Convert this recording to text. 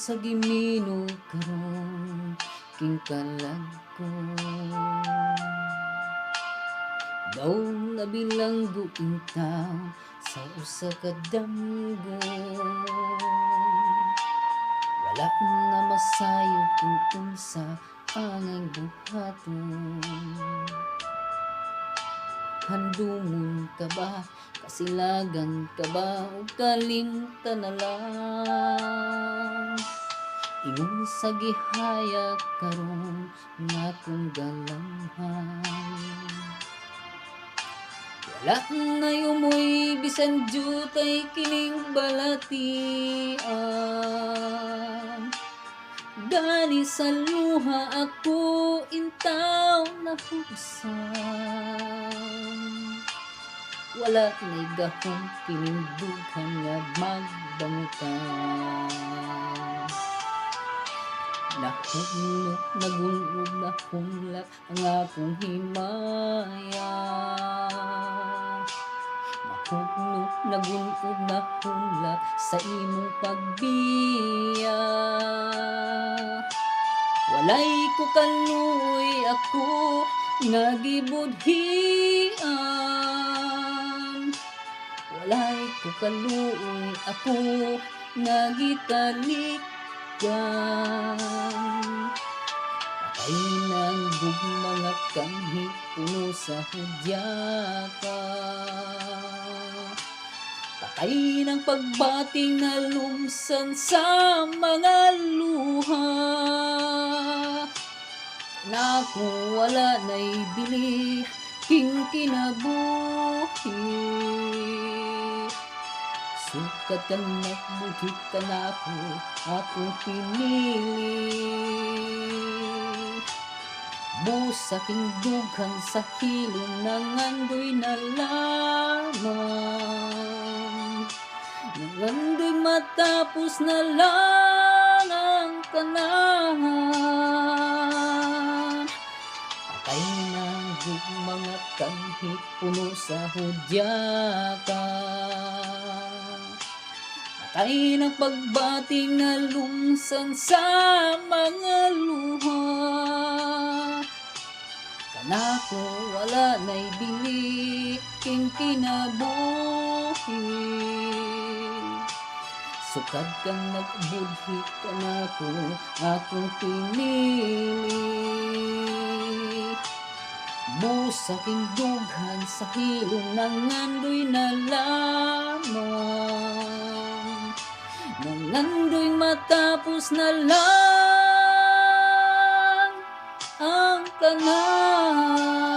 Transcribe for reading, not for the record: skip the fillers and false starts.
sa gimino karon king kalag ko. Daw nabilanggo intaw sa usa ka damgo. Wala na masayod kung unsa ang buhaton. Handumon ka ba, kasilagan ka ba, o kalimta na lang. Ingon sa gihaya karon nga kong galamhan. Wala na yumoy bisan jutay kining balatian. Gani sa luha ako intaw na hubsan. Wala na'y gahong pinindughan nga magbangutan. Nahunok, nagunod, nahunlak ang akong himaya. Nahunok, nagunod, nahunlak sa imong pagbiya. Walay ko kaluoy ako nga gibudhian. Walay ko kaluoy ako nga gitalikan. Patay ng mga kanhi puno sa hudyaka. Patay ng pagbating na lumsan sa mga luha. Naku wala na'y bili king kinabuhi. Sukat ka nagbuhit ka na akong pinili. Busaking dughan sa hilom ng andoy na lamang. Nangandoy matapos na lang ang kanahan. Patay ng mga kanhit puno sa hudyaka. Patay ng pagbating na lumsan sa mga luha. Kanako wala na'y bili king kinabuhi. Sukad kang nagbudhi ka nako akong pinili. Busaking dughan sa hilom ng andoy na lamang. Nang andoy matapos na lang ang kanahan.